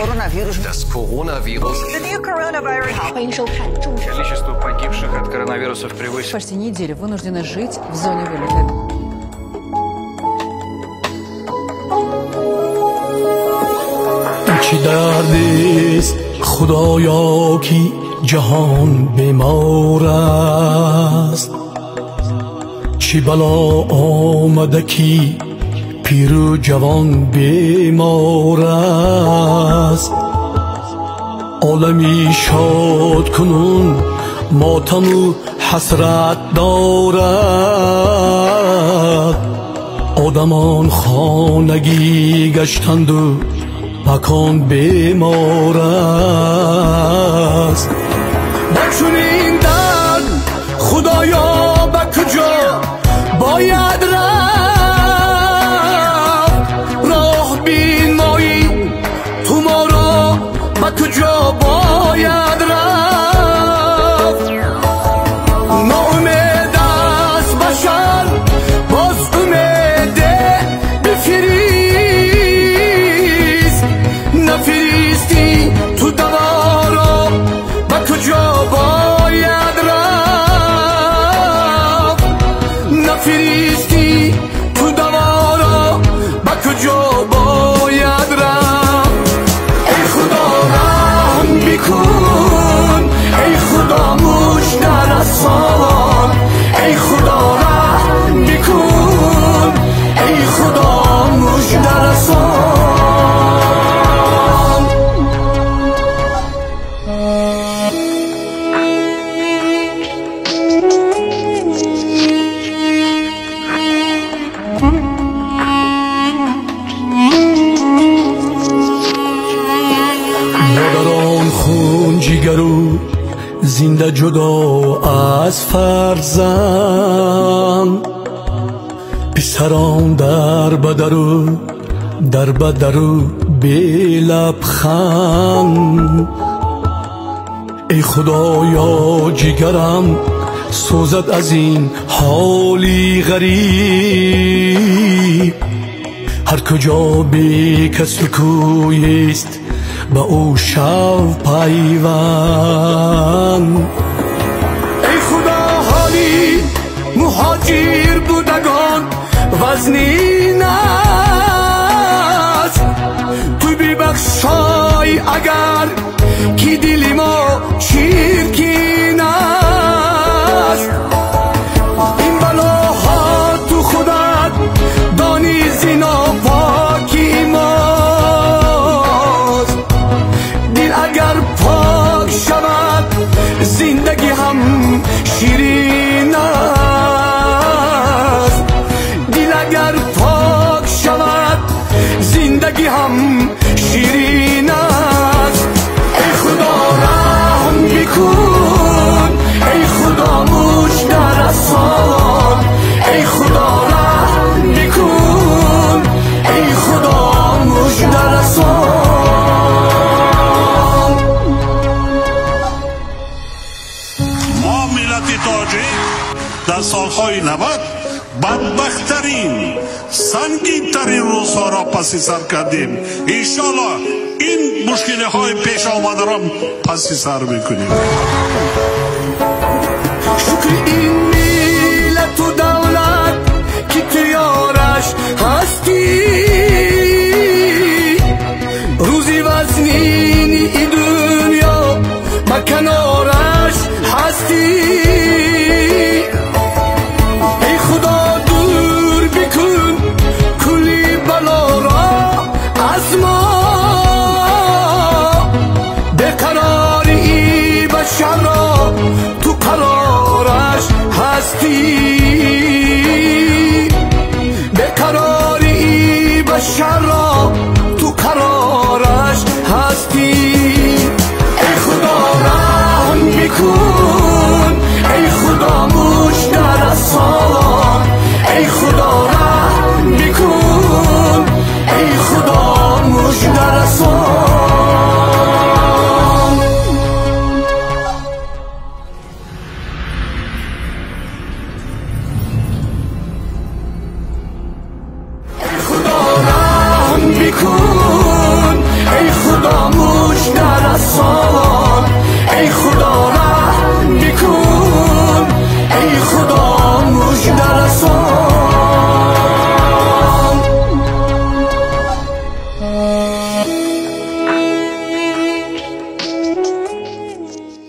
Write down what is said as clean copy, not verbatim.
Das Coronavirus. The new coronavirus. 欢迎收看重视。 Количество погибших от коронавирусов превысило. Почти неделю вынуждены жить в зоне вылета. چی دردیست خدایا کی جهان بیمار است چی بلا آمده کی پیر و جوان بیمار است عالمی شاد کنون ماتم و حسرت دارد آدمان خانگی گشتند و مکان بیمار است با چنین درد خدایا به کجا باید رفت راه بینایی تو ما را به کجا باید رفت ناامید است بشر باز امید بفریز نفریستی تو دوارا به کجا باید رفت نفریستی تو دوارا به کجا باید رفت ای خدا رحم بکن ای خدا مژده رسان ای خدا رحم بکن ای خدا مژده رسان مادران خون جیگرو زنده جدا از فرزند پسران در بدرو بی لبخند ای خدایا جگرم سوزد از این حالی غریب هر کجا بی کس و کوی است به او شو پیوند ای خدا حالی مهاجر بودگان وزنین است تو ببخشای اگر کی دل ما چیرکین است این بلاها تو خودت دانی زنا پاکی ماست دل اگر پاک شود زندگی هم شیرین است دل اگر پاک شود زندگی هم شیرین است ای خدا رحم بکن ای خدا مژده رسان ای خدا رحم بکن ای خدا مژده رسان ما ملت تاجیک در سالهای 90 بدبختترین سنگین‌ترین روزها را پس سر کردیم انشالله این مشکل های پیش آمده را پس سر میکنیم شکر این ملت و دولت که تو یارش هستی روزی وزنین این دنیا ما کنارش هستی ای خدا دور بکن کلی بلا را از ما بقراری بشر را تو قرارش هستی بقراری بشر را تو قرارش هستی ای خدا رحم بکن ای خدا مژده رسان ای خدا رحم بکن ای خدا